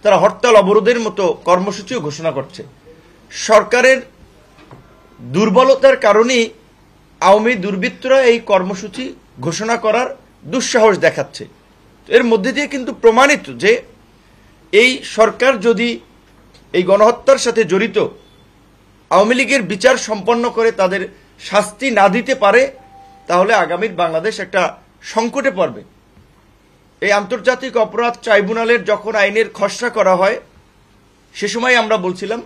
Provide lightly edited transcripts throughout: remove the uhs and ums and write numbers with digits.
তারা হরতাল অবরোধের মতো কর্মসূচিও ঘোষণা করছে। সরকারের দুর্বলতার কারণেই আওয়ামী দুর্বৃত্তরা এই কর্মসূচি ঘোষণা করার দুঃসাহস দেখাচ্ছে। এর মধ্যে দিয়ে কিন্তু প্রমাণিত যে এই সরকার যদি এই গণহত্যার সাথে জড়িত আওয়ামী লীগের বিচার সম্পন্ন করে তাদের শাস্তি না দিতে পারে, তাহলে আগামীর বাংলাদেশ একটা সংকটে পড়বে। এই আন্তর্জাতিক অপরাধ ট্রাইব্যুনালের যখন আইনের খসড়া করা হয়, সে সময় আমরা বলছিলাম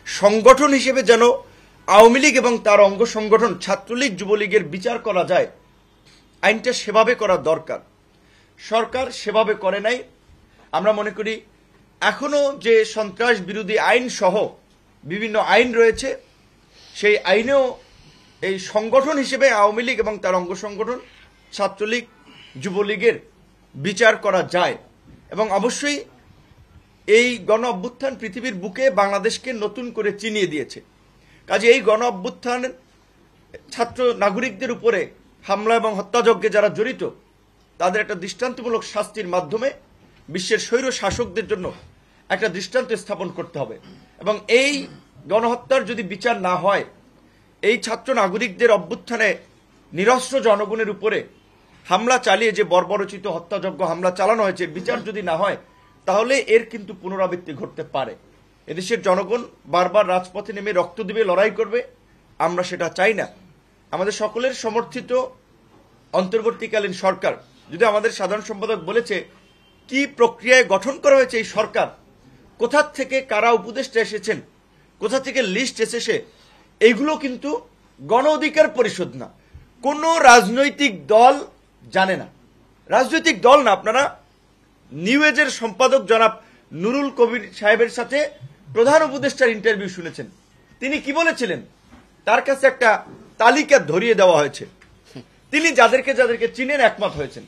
সংগঠন হিসেবে যেন আওয়ামী লীগ এবং তার অঙ্গ সংগঠন ছাত্রলীগ যুবলীগের বিচার করা যায়, আইনটা সেভাবে করা দরকার। সরকার সেভাবে করে নাই। আমরা মনে করি এখনো যে সন্ত্রাস বিরোধী আইন সহ বিভিন্ন আইন রয়েছে, সেই আইনেও এই সংগঠন হিসেবে আওয়ামী লীগ এবং তার অঙ্গ সংগঠন ছাত্রলীগ যুবলীগের বিচার করা যায়। এবং অবশ্যই এই গণ অভ্যুত্থান পৃথিবীর বুকে বাংলাদেশকে নতুন করে চিনিয়ে দিয়েছে। কাজে এই গণ অভ্যুত্থান ছাত্র নাগরিকদের উপরে হামলা এবং হত্যাযজ্ঞে যারা জড়িত, তাদের একটা দৃষ্টান্তমূলক শাস্তির মাধ্যমে বিশ্বের স্বৈর শাসকদের জন্য একটা দৃষ্টান্ত স্থাপন করতে হবে। এবং এই গণহত্যার যদি বিচার না হয়, এই ছাত্র নাগরিকদের অভ্যুত্থানে নিরস্ত্র জনগণের উপরে হামলা চালিয়ে যে বর্বরচিত হত্যাযজ্ঞ হামলা চালানো হয়েছে, বিচার যদি না হয়, তাহলে এর কিন্তু পুনরাবৃত্তি ঘটতে পারে। এদেশের জনগণ বারবার রাজপথে নেমে রক্ত দিবে, লড়াই করবে, আমরা সেটা চাই না। আমাদের সকলের সমর্থিত অন্তর্বর্তীকালীন সরকার, যদি আমাদের সাধারণ সম্পাদক বলেছে কি প্রক্রিয়ায় গঠন করা হয়েছে এই সরকার, কোথা থেকে কারা উপদেষ্টা এসেছেন, কোথা থেকে লিস্ট এসেছে, এইগুলো কিন্তু গণ অধিকার পরিষদ না, কোনো রাজনৈতিক দল জানে না। রাজনৈতিক দল না, আপনারা নিউ এজের সম্পাদক জনাব নুরুল কবির সাহেবের সাথে প্রধান উপদেষ্টার ইন্টারভিউ শুনেছেন। তিনি কি বলেছিলেন? তার কাছে একটা তালিকা ধরিয়ে দেওয়া হয়েছে, তিনি যাদেরকে যাদেরকে চিনেন একমত হয়েছেন।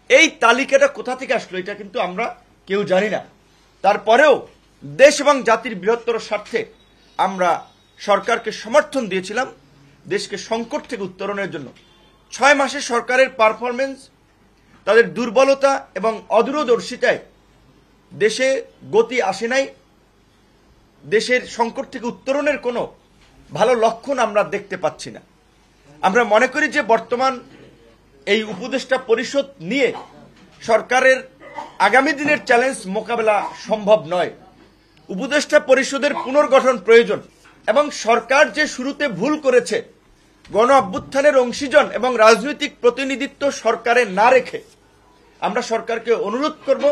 এই তালিকাটা কোথা থেকে আসলো এটা কিন্তু আমরা কেউ জানি না। তারপরেও দেশ এবং জাতির বৃহত্তর স্বার্থে আমরা সরকারকে সমর্থন দিয়েছিলাম দেশকে সংকট থেকে উত্তরণের জন্য। 6 মাসে সরকারের পারফরমেন্স, তাদের দুর্বলতা এবং অদূরদর্শিতায় দেশে গতি আসে নাই। দেশের সংকট থেকে উত্তরণের কোনো ভালো লক্ষণ আমরা দেখতে পাচ্ছি না। আমরা মনে করি যে বর্তমান এই উপদেষ্টা পরিষদ নিয়ে সরকারের আগামী দিনের চ্যালেঞ্জ মোকাবেলা সম্ভব নয়। উপদেষ্টা পরিষদের পুনর্গঠন প্রয়োজন। এবং সরকার যে শুরুতে ভুল করেছে, গণ অভ্যুত্থানের অংশীজন এবং রাজনৈতিক প্রতিনিধিত্ব সরকারে না রেখে, আমরা সরকারকে অনুরোধ করব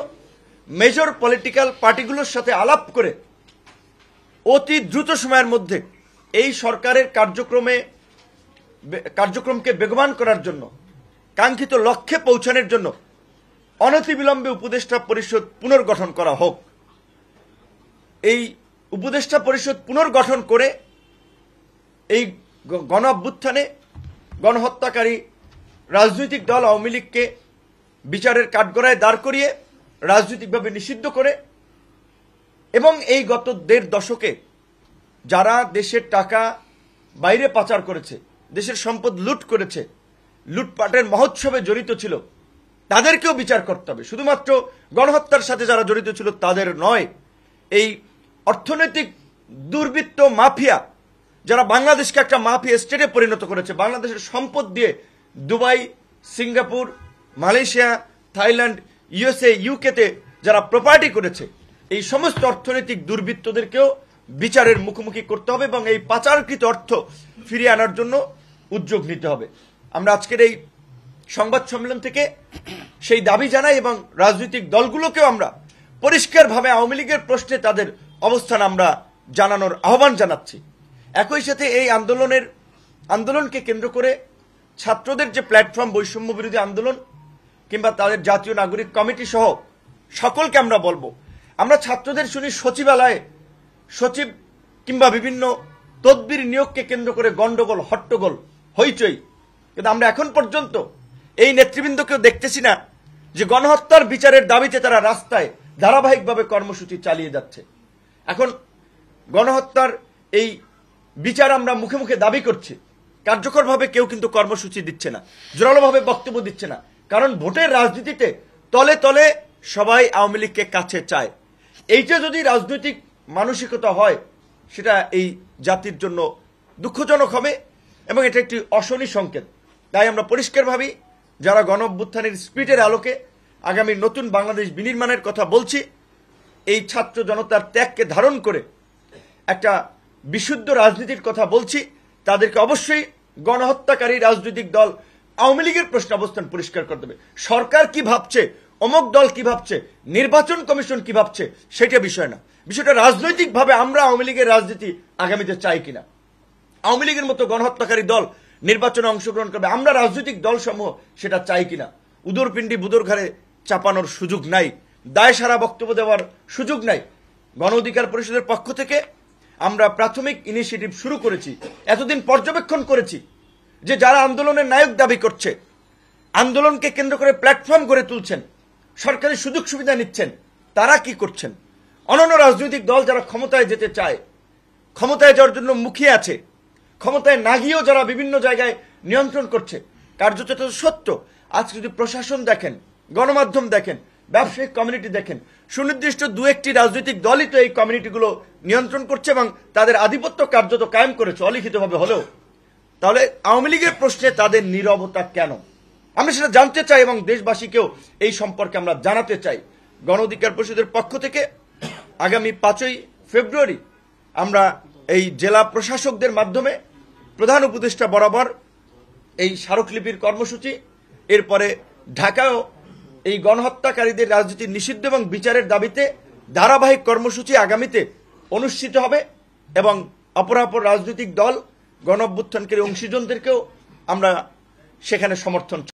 মেজর পলিটিক্যাল পার্টিগুলোর সাথে আলাপ করে অতি দ্রুত সময়ের মধ্যে এই সরকারের কার্যক্রমকে বেগবান করার জন্য, কাঙ্ক্ষিত লক্ষ্যে পৌঁছানোর জন্য অনতিবিলম্বে উপদেষ্টা পরিষদ পুনর্গঠন করা হোক। এই উপদেষ্টা পরিষদ পুনর্গঠন করে এই গণ অভ্যুত্থানে গণহত্যাকারী রাজনৈতিক দল আওয়ামী লীগকে বিচারের কাঠগড়ায় দাঁড় করিয়ে রাজনৈতিকভাবে নিষিদ্ধ করে, এবং এই গত 1.5 দশকে যারা দেশের টাকা বাইরে পাচার করেছে, দেশের সম্পদ লুট করেছে, লুটপাটের মহোৎসবে জড়িত ছিল, তাদেরকেও বিচার করতে হবে। শুধুমাত্র গণহত্যার সাথে যারা জড়িত ছিল তাদের নয়, এই অর্থনৈতিক দুর্বৃত্ত মাফিয়া যারা বাংলাদেশকে একটা মাফিয়া স্টেটে পরিণত করেছে, বাংলাদেশের সম্পদ দিয়ে Dubai, Singapore, Malaysia, Thailand, USA, ইউকেতে যারা প্রপার্টি করেছে, এই সমস্ত অর্থনৈতিক দুর্বৃত্তদেরকেও বিচারের মুখোমুখি করতে হবে এবং এই পাচারকৃত অর্থ ফিরিয়ে আনার জন্য উদ্যোগ নিতে হবে। আমরা আজকের এই সংবাদ সম্মেলন থেকে সেই দাবি জানাই এবং রাজনৈতিক দলগুলোকেও আমরা পরিষ্কারভাবে আওয়ামী লীগের প্রশ্নে তাদের অবস্থান আমরা জানানোর আহ্বান জানাচ্ছি। একই সাথে এই আন্দোলনকে কেন্দ্র করে ছাত্রদের যে প্ল্যাটফর্ম, বৈষম্য বিরোধী আন্দোলন কিংবা তাদের জাতীয় নাগরিক কমিটি সহ সকলকে আমরা বলবো, আমরা ছাত্রদের শুনি সচিবালয়ে সচিব কিংবা বিভিন্ন তদবির নিয়োগকে কেন্দ্র করে গন্ডগোল, হট্টগোল, হইচই, কিন্তু আমরা এখন পর্যন্ত এই নেতৃবৃন্দকেও দেখতেছি না যে গণহত্যার বিচারের দাবিতে তারা রাস্তায় ধারাবাহিকভাবে কর্মসূচি চালিয়ে যাচ্ছে। এখন গণহত্যার এই বিচার আমরা মুখে মুখে দাবি করছি, কার্যকরভাবে কেউ কিন্তু কর্মসূচি দিচ্ছে না, জোরালোভাবে বক্তব্য দিচ্ছে না। কারণ ভোটের রাজনীতিতে তলে তলে সবাই আওয়ামী লীগকে কাছে চায়। এইটা যদি রাজনৈতিক মানসিকতা হয় সেটা এই জাতির জন্য দুঃখজনক হবে এবং এটা একটি অশনি সংকেত। তাই আমরা পরিষ্কার ভাবি যারা গণ অভ্যুত্থানের স্পিরিটের আলোকে আগামী নতুন বাংলাদেশ বিনির্মাণের কথা বলছি, এই ছাত্র জনতার ত্যাগকে ধারণ করে একটা বিশুদ্ধ রাজনীতির কথা বলছি, তাদেরকে অবশ্যই গণহত্যাকারী রাজনৈতিক দল আওয়ামী লীগের প্রশ্ন অবস্থান পরিষ্কার করতে হবে। সরকার কি ভাবছে, অমুক দল কি ভাবছে, নির্বাচন কমিশন কি ভাবছে, সেটা বিষয় না। বিষয়টা রাজনৈতিকভাবে আমরা আওয়ামী লীগের রাজনীতি আগামীতে চাই কিনা। আওয়ামী লীগের মতো গণহত্যাকারী দল নির্বাচনে অংশগ্রহণ করবে, আমরা রাজনৈতিক দলসমূহ সেটা চাই কিনা। উদরপিণ্ডি বুদর ঘাড়ে চাপানোর সুযোগ নাই, দায় সারা বক্তব্য দেওয়ার সুযোগ নাই। গণ অধিকার পরিষদের পক্ষ থেকে আমরা প্রাথমিক ইনিশিয়েটিভ শুরু করেছি। এতদিন পর্যবেক্ষণ করেছি যে যারা আন্দোলনের নায়ক দাবি করছে, আন্দোলনকে কেন্দ্র করে প্ল্যাটফর্ম গড়ে তুলছেন, সরকারি সুযোগ সুবিধা নিচ্ছেন, তারা কি করছেন। অন্যান্য রাজনৈতিক দল যারা ক্ষমতায় যেতে চায়, ক্ষমতায় যাওয়ার জন্য মুখিয়ে আছে, ক্ষমতায় না গিয়েও যারা বিভিন্ন জায়গায় নিয়ন্ত্রণ করছে, কার্যত এটা সত্য। আজকে যদি প্রশাসন দেখেন, গণমাধ্যম দেখেন, ব্যবসায়িক কমিউনিটি দেখেন, সুনির্দিষ্ট দু একটি রাজনৈতিক দলই তো এই কমিউনিটিগুলো নিয়ন্ত্রণ করছে এবং তাদের আধিপত্য কার্যত কায়েম করেছে অলিখিতভাবে হলেও। তাহলে আওয়ামী লীগের প্রশ্নে তাদের নীরবতা কেন, আমরা সেটা জানতে চাই এবং দেশবাসীকেও এই সম্পর্কে আমরা জানাতে চাই। গণ অধিকার পরিষদের পক্ষ থেকে আগামী 5ই ফেব্রুয়ারি আমরা এই জেলা প্রশাসকদের মাধ্যমে প্রধান উপদেষ্টা বরাবর এই স্মারকলিপির কর্মসূচি, এরপরে ঢাকায়ও এই গণহত্যাকারীদের রাজনীতি নিষিদ্ধ এবং বিচারের দাবিতে ধারাবাহিক কর্মসূচি আগামীতে অনুষ্ঠিত হবে এবং অপরাপর রাজনৈতিক দল গণ অভ্যুত্থানকারী অংশীজনদেরকেও আমরা সেখানে সমর্থন